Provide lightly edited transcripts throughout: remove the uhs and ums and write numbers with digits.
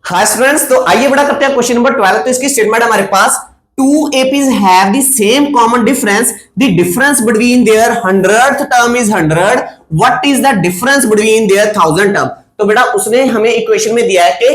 Hi students, तो आइए बड़ा करते हैं क्वेश्चन नंबर 12। तो इसकी स्टेटमेंट हमारे पास two APs have the same common difference, the difference between their 100th term is 100, what is the difference between their 1000 term. तो बेटा उसने हमें इक्वेशन में दिया है कि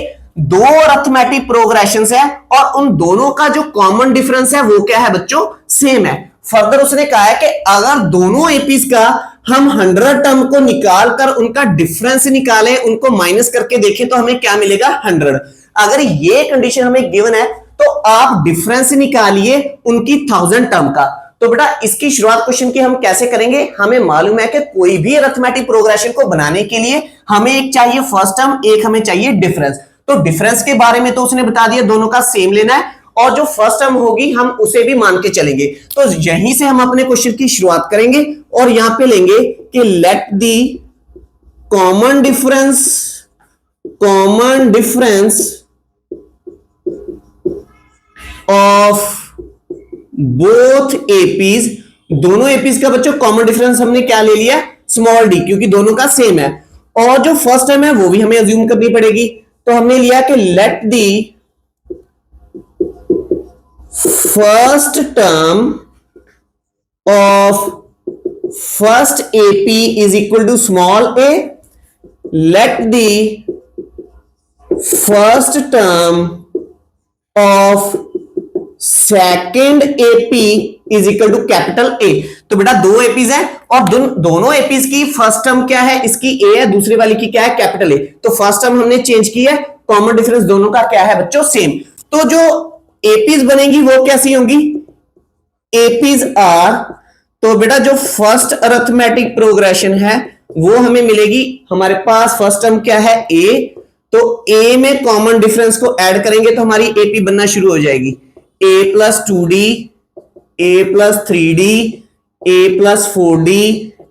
दो अरिथमेटिक प्रोग्रेशंस है और उन दोनों का जो कॉमन डिफरेंस है वो क्या है बच्चों, सेम है। फर्दर उसने कहा है कि अगर दोनों एपीज का हम 100 टर्म को निकाल कर उनका डिफरेंस निकालें, उनको माइनस करके देखें तो हमें क्या मिलेगा 100। अगर ये कंडीशन हमें गिवन है तो आप डिफरेंस निकालिए उनकी 1000 टर्म का। तो बेटा इसकी शुरुआत क्वेश्चन की हम कैसे करेंगे, हमें मालूम है कि कोई भी अरिथमेटिक प्रोग्रेशन को बनाने के लिए हमें एक चाहिए फर्स्ट टर्म, एक हमें चाहिए डिफरेंस। तो डिफरेंस के बारे में तो उसने बता दिया दोनों का सेम लेना है, और जो फर्स्ट टर्म होगी हम उसे भी मान के चलेंगे। तो यहीं से हम अपने क्वेश्चन की शुरुआत करेंगे और यहां पे लेंगे कि let the common difference of both APs, दोनों एपीज का बच्चों कॉमन डिफरेंस हमने क्या ले लिया, स्मॉल डी, क्योंकि दोनों का सेम है। और जो फर्स्ट टर्म है वो भी हमें अज्यूम करनी पड़ेगी। तो हमने लिया कि let the first term of first AP is equal to small a. Let the first term of second AP is equal to capital A. तो बेटा दो एपीज है और दोनों एपीज की फर्स्ट टर्म क्या है, इसकी A है, दूसरी वाली की क्या है, कैपिटल A। तो फर्स्ट टर्म हमने चेंज की है, कॉमन डिफरेंस दोनों का क्या है बच्चों, सेम। तो जो एपीज बनेगी वो कैसी होंगी, एपीज आर, तो बेटा जो फर्स्ट अरिथमेटिक प्रोग्रेशन है वो हमें मिलेगी, हमारे पास फर्स्ट टर्म क्या है ए, तो ए में कॉमन डिफरेंस को ऐड करेंगे तो हमारी एपी बनना शुरू हो जाएगी, A plus 2d, A plus 3d, A plus 4d,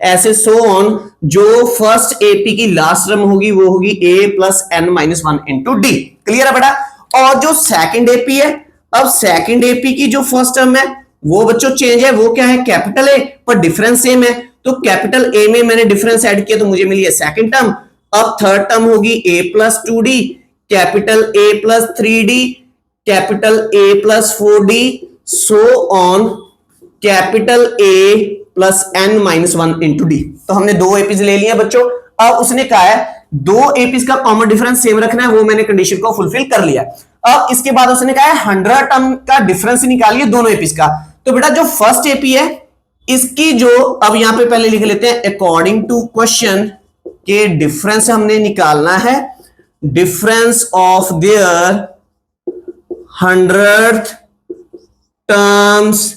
ऐसे सो ऑन। जो फर्स्ट एपी की लास्ट टर्म होगी वो होगी A plus N minus 1 into D. Clear है बेटा। और जो सेकंड एपी है, अब सेकंड एपी की जो फर्स्ट टर्म है वो बच्चों चेंज है, वो क्या है, कैपिटल ए, पर डिफरेंस सेम है। तो कैपिटल ए में मैंने डिफरेंस ऐड किया तो मुझे मिली है सेकंड टर्म। अब थर्ड टर्म होगी A plus 2d, capital A plus 3d, capital A plus 4d, so on, capital A plus N minus 1 into D. तो हमने दो एपीज ले लिया बच्चों। अब उसने कहा है दो एपीज का कॉमन डिफरेंस सेम रखना है, वो मैंने कंडीशन को फुलफिल कर लिया। अब इसके बाद उसने कहा है 100 टर्म का डिफरेंस निकालिए दोनों एपीज का। तो बेटा जो फर्स्ट एपी है इसकी जो, अब यहां पे पहले लिख लेते हैं अकॉर्डिंग टू क्वेश्चन के डिफरेंस हमने निकालना है, difference of their 100th terms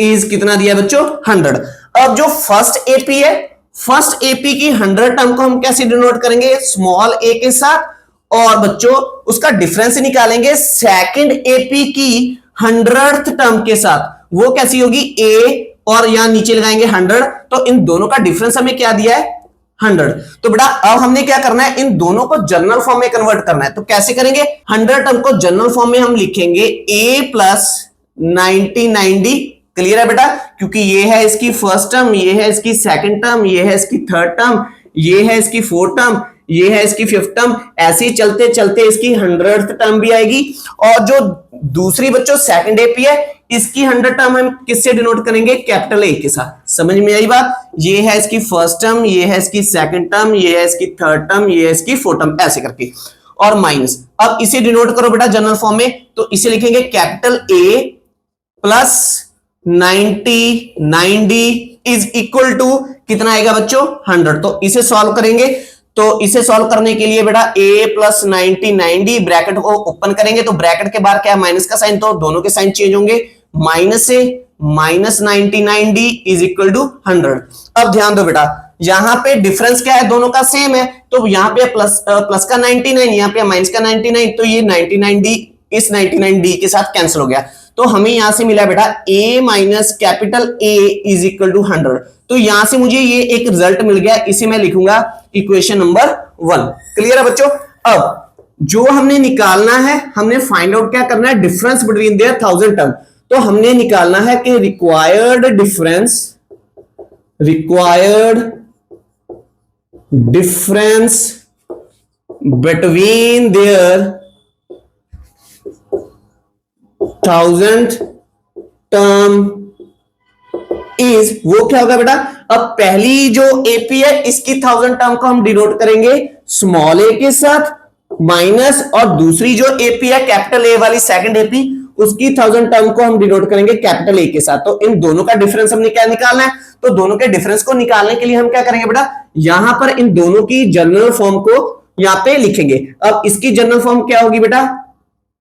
is कितना दिया बच्चों, 100। अब जो फर्स्ट एपी है, फर्स्ट एपी की 100 टर्म को हम कैसे डिनोट करेंगे, स्मॉल ए के साथ, और बच्चों उसका डिफरेंस निकालेंगे सेकंड एपी की 100th टर्म के साथ, वो कैसी होगी ए, और यहां नीचे लगाएंगे 100। तो इन दोनों का डिफरेंस हमें क्या दिया है, 100। तो बेटा अब हमने क्या करना है, इन दोनों को जनरल फॉर्म में कन्वर्ट करना है। तो कैसे करेंगे, 100 टर्म को जनरल फॉर्म में हम लिखेंगे a प्लस 99d। क्लियर है बेटा, क्योंकि ये है इसकी फर्स्ट टर्म, ये है इसकी सेकंड टर्म, ये है इसकी थर्ड टर्म, ये है इसकी फोर्थ टर्म, ये है इसकी फिफ्थ टर्म, ऐसे ही चलते चलते इसकी 100th टर्म भी आएगी। और जो दूसरी बच्चों सेकंड एपी है इसकी 100 टर्म हम किससे डिनोट करेंगे, कैपिटल ए के साथ। समझ में आई बात, ये है इसकी फर्स्ट टर्म, ये है इसकी सेकंड टर्म, ये है इसकी थर्ड टर्म, ये है इसकी फोर्थ टर्म, ऐसे करके, और माइनस। अब इसे डिनोट करो बेटा जनरल फॉर्म में, तो इसे लिखेंगे capital A plus 99d is equal to कितना आएगा बच्चों, 100। तो इसे सॉल्व करेंगे, तो इसे सॉल्व करने के लिए बेटा a प्लस 99d ब्रैकेट को ओपन करेंगे, तो ब्रैकेट के बाहर क्या है, माइनस का साइन, तो दोनों के साइन चेंज होंगे, माइनस से minus 99d is equal to 100। अब ध्यान दो बेटा, यहां पे डिफरेंस क्या है, दोनों का सेम है, तो यहां पे प्लस का 99, यहां पे माइनस का 99, तो ये 99d इस 99d के साथ कैंसिल हो गया। तो हमें यहां से मिला बेटा a minus capital A is equal to 100। तो यहां से मुझे ये एक रिजल्ट मिल गया, इसे मैं लिखूंगा इक्वेशन नंबर 1। क्लियर है बच्चों। अब जो हमने निकालना है, हमने फाइंड आउट क्या करना है, डिफरेंस बिटवीन देयर 1000 टर्म। तो हमने निकालना है कि required difference between their 1000 term is, वो क्या होगा बेटा, अब पहली जो एपी है इसकी 1000 टर्म को हम डिनोट करेंगे स्मॉल ए के साथ, माइनस, और दूसरी जो एपी है कैपिटल ए वाली सेकंड एपी, उसकी 1000 टर्म को हम डिनोट करेंगे कैपिटल ए के साथ। तो इन दोनों का डिफरेंस हमने क्या निकालना है, तो दोनों के डिफरेंस को निकालने के लिए हम क्या करेंगे बेटा, यहां पर इन दोनों की जनरल फॉर्म को यहां पे लिखेंगे। अब इसकी जनरल फॉर्म क्या होगी बेटा,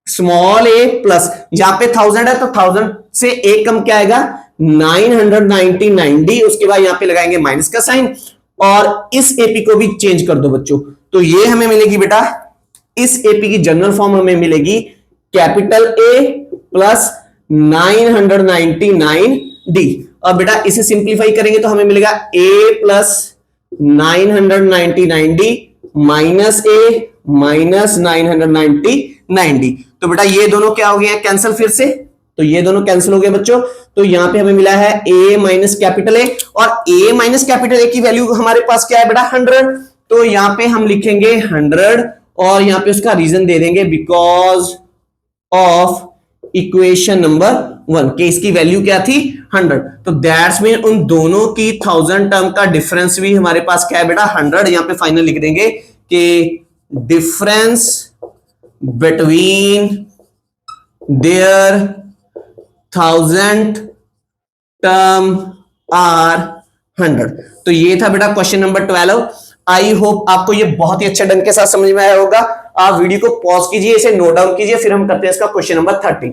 स्मॉल ए प्लस, यहां पे 1000 है तो 1000 से एक कम क्या आएगा 999D, उसके बाद यहां पे लगाएंगे माइनस का साइन, और इस एपी को भी चेंज कर दो बच्चों। तो ये हमें मिलेगी बेटा, इस एपी की जनरल फॉर्म हमें मिलेगी कैपिटल ए प्लस 999D। अब बेटा इसे सिंप्लीफाई करेंगे तो हमें मिलेगा a plus 999D minus a minus 999D। तो बेटा ये दोनों क्या हो गए हैं कैंसिल, फिर से तो ये दोनों कैंसिल हो गए बच्चों। तो यहां पे हमें मिला है a माइनस कैपिटल ए, और a माइनस कैपिटल ए की वैल्यू हमारे पास क्या है बेटा 100। तो यहां पे हम लिखेंगे 100 और यहां पे उसका रीजन दे देंगे बिकॉज ऑफ इक्वेशन नंबर 1 के इसकी वैल्यू क्या थी 100। तो दैट्स मीन उन दोनों की 1000 टर्म का डिफरेंस भी हमारे पास क्या है बेटा 100। यहां पे फाइनल लिख देंगे कि difference between their 1000 term are 100। तो ये था बेटा क्वेश्चन नंबर 12। आई होप आपको ये बहुत ही अच्छे ढंग के साथ समझ में आया होगा। आप वीडियो को पॉज कीजिए, इसे नोट डाउन कीजिए, फिर हम करते हैं इसका क्वेश्चन नंबर 13।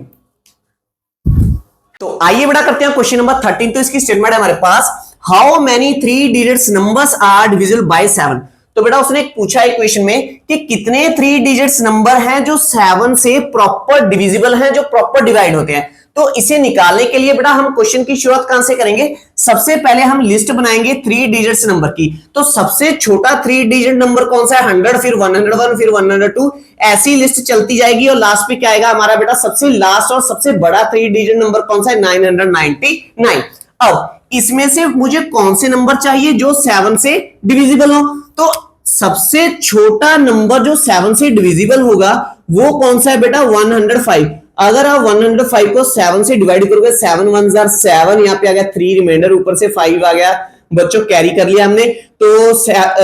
तो आइए बेटा करते हैं क्वेश्चन नंबर 13। तो इसकी स्टेटमेंट है हमारे पास, how many 3 digits numbers are divisible by 7। तो बेटा उसने पूछा इक्वेशन में कि कितने 3 डिजिट्स नंबर हैं जो 7 से प्रॉपर डिविजिबल हैं, जो प्रॉपर डिवाइड होते हैं। तो इसे निकालने के लिए बेटा हम क्वेश्चन की शुरुआत कहां से करेंगे, सबसे पहले हम लिस्ट बनाएंगे 3 डिजिट्स नंबर की। तो सबसे छोटा 3 डिजिट नंबर कौन सा है 100, फिर 101, फिर 102, ऐसी लिस्ट चलती जाएगी और लास्ट पे क्या आएगा हमारा बेटा सबसे लास्ट और सबसे बड़ा 3 डिजिट नंबर कौन सा है 999। अब इसमें से मुझे कौन से नंबर चाहिए जो 7 से डिविजिबल हो, तो सबसे छोटा नंबर जो 7 से डिविजिबल होगा वो कौन सा है बेटा 105। अगर आप 105 को 7 से डिवाइड करोगे 7 1 जार 7, यहां पे आ गया 3 रिमाइंडर, ऊपर से 5 आ गया बच्चों, कैरी कर लिया हमने, तो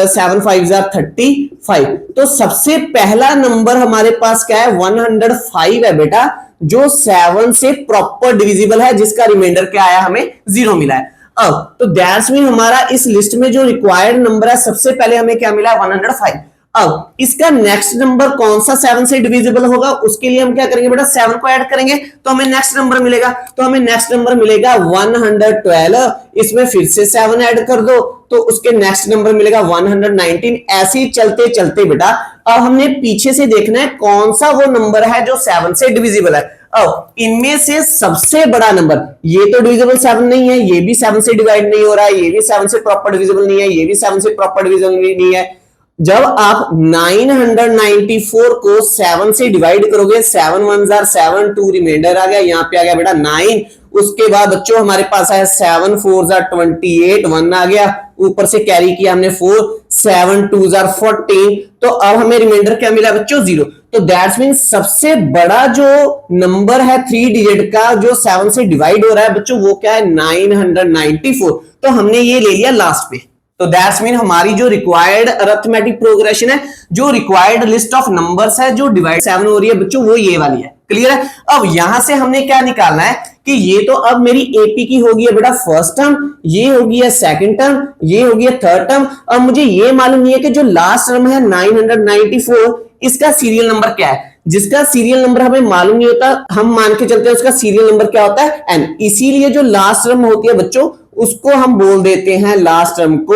7 5 जार 35। तो सबसे पहला नंबर हमारे पास क्या है 105 है बेटा, जो 7 से प्रॉपर डिविजिबल है, जिसका रिमाइंडर क्या आया हमें 0 मिला है। अब तो दैट्स मीन हमारा इस लिस्ट में जो रिक्वायर्ड नंबर है सबसे पहले हमें क्या मिला 105। अब इसका नेक्स्ट नंबर कौन सा 7 से डिविजिबल होगा, उसके लिए हम क्या करेंगे बेटा 7 को ऐड करेंगे तो हमें नेक्स्ट नंबर मिलेगा। तो हमें नेक्स्ट नंबर मिलेगा 112, इसमें फिर से 7 ऐड कर दो तो उसके नेक्स्ट नंबर मिलेगा 119। ऐसे ही चलते चलते बेटा अब हमने पीछे से देखना है कौन सा वो नंबर है जो 7 से डिविजिबल है। अब इनमें से सबसे बड़ा नंबर, ये तो डिविजिबल 7 नहीं है, ये भी 7 से डिवाइड नहीं हो रहा है, ये भी 7 से प्रॉपर डिविजिबल नहीं है, ये भी 7 से प्रॉपर डिविजिबल नहीं है। जब आप 994 को 7 से डिवाइड करोगे 7 1 जार 7, 2 रिमाइंडर आ गया, यहां पे आ गया बेटा 9, उसके बाद बच्चों हमारे पास आया 7 4 जार 28, 1 आ गया, ऊपर से कैरी किया हमने 4, 7 2 जार 14, तो अब हमें रिमाइंडर क्या मिला बच्चों 0। तो दैट्स मीन सबसे बड़ा जो नंबर है 3 डिजिट का जो 7 से डिवाइड हो रहा है बच्चों वो क्या है 994। तो हमने ये ले लिया लास्ट पे। तो दैट्स मीन हमारी जो रिक्वायर्ड अरिथमेटिक प्रोग्रेशन है, जो रिक्वायर्ड लिस्ट ऑफ नंबर्स है जो डिवाइड 7 हो रही है बच्चों वो ये वाली है। क्लियर है। अब यहां से हमने क्या निकालना है कि ये तो अब मेरी एपी की होगी है बेटा फर्स्ट टर्म, ये होगी है सेकंड टर्म, ये होगी है थर्ड टर्म। अब मुझे ये मालूम नहीं है कि जो लास्ट टर्म है 994 इसका सीरियल नंबर क्या है। जिसका सीरियल नंबर हमें मालूम नहीं होता, हम मान के चलते हैं उसका सीरियल नंबर क्या होता है n। इसीलिए जो लास्ट टर्म होती है बच्चों उसको हम बोल देते हैं लास्ट टर्म को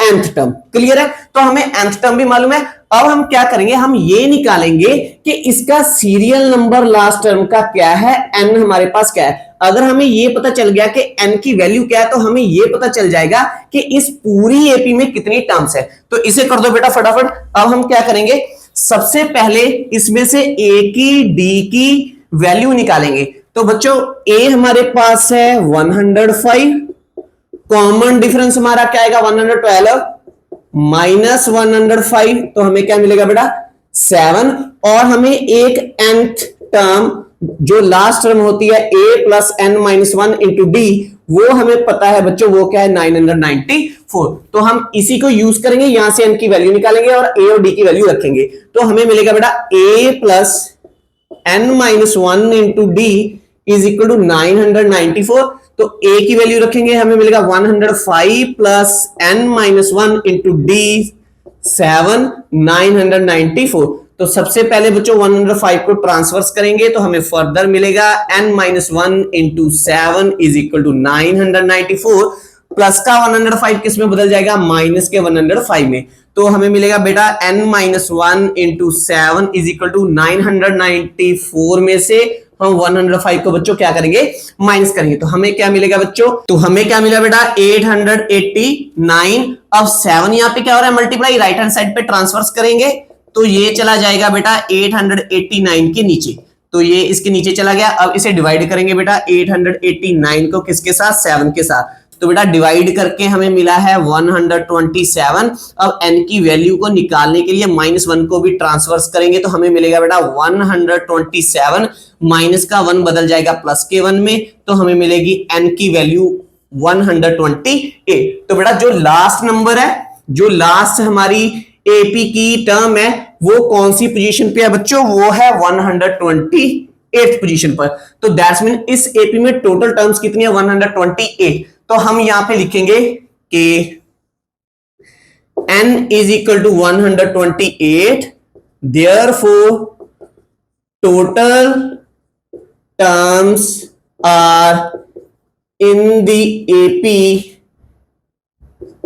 nth टर्म। क्लियर है। तो हमें nth टर्म भी मालूम है। अब हम क्या करेंगे, हम ये निकालेंगे कि इसका सीरियल नंबर लास्ट टर्म का क्या है, n हमारे पास क्या है। अगर हमें ये पता चल गया कि n की वैल्यू क्या है तो हमें ये पता चल जाएगा कि इस पूरी एपी में कितनी टर्म्स है। तो इसे कर दो बेटा फटाफट। अब हम क्या करेंगे, सबसे पहले इसमें से a की d की वैल्यू निकालेंगे। तो बच्चों a हमारे पास है 105, कॉमन डिफरेंस हमारा क्या आएगा 112 माइनस 105, तो हमें क्या मिलेगा बेटा 7, और हमें एक nth टर्म जो लास्ट टर्म होती है a plus n minus one into D, वो हमें पता है बच्चों वो क्या है 994। तो हम इसी को यूज करेंगे, यहां से n की वैल्यू निकालेंगे और a और d की वैल्यू रखेंगे, तो हमें मिलेगा बेटा a plus n minus one into D is equal to 994। तो a की वैल्यू रखेंगे, हमें मिलेगा 105 plus n minus one into D 7 994। तो सबसे पहले बच्चों 105 को ट्रांसफर्स करेंगे तो हमें फर्दर मिलेगा n minus one into 7 is equal to 994। Plus का 105 किस में बदल जाएगा, माइनस के 105 में। तो हमें मिलेगा बेटा n minus one into 7 is equal to 994 में से हम 105 को बच्चों क्या करेंगे, माइनस करेंगे। तो हमें क्या मिलेगा बच्चों, तो हमें क्या मिला बेटा 889। अब 7 यहां पे क्या हो रहा है, मल्टीप्लाई, राइट हैंड साइड पे ट्रांसफर्स करेंगे तो ये चला जाएगा बेटा 889 के नीचे, तो ये इसके नीचे चला गया। अब इसे डिवाइड करेंगे बेटा 889 को किसके साथ, 7 के साथ। तो बेटा डिवाइड करके हमें मिला है 127। अब n की वैल्यू को निकालने के लिए माइनस वन को भी ट्रांसफर्स करेंगे तो हमें मिलेगा बेटा 127, माइनस का 1 बदल जाएगा प्लस के 1 में, तो हमें मिलेगी n की वैल्यू 128। तो बेटा जो लास्ट नंबर है, जो लास्ट हमारी एपी की टर्म है, वो कौन सी पोजीशन पे है बच्चों, वो है 128 पोजीशन पर। तो दैट्स मीन इस एपी में टोटल टर्म्स कितनी है, 128। तो हम यहां पे लिखेंगे कि n is equal to 128, therefore total terms are in the AP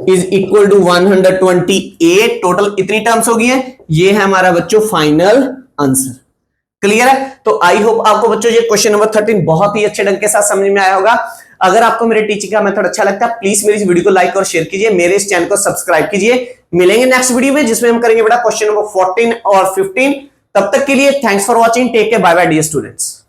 is equal to 128। Total इतनी टर्म्स होगी है, ये है हमारा बच्चों फाइनल आंसर। क्लियर है। तो आई होप आपको बच्चों ये क्वेश्चन नंबर 13 बहुत ही अच्छे ढंग के साथ समझ में आया होगा। अगर आपको मेरे टीचिंग का मेथड अच्छा लगता है, प्लीज मेरी इस वीडियो को लाइक और शेयर कीजिए, मेरे इस चैनल को सब्सक्राइब कीजिए। मिलेंगे नेक्स्ट वीडियो में जिसमें हम करेंगे बेटा क्वेश्चन नंबर 14 और 15। तब तक के लिए thanks for watching, take care, bye bye dear students.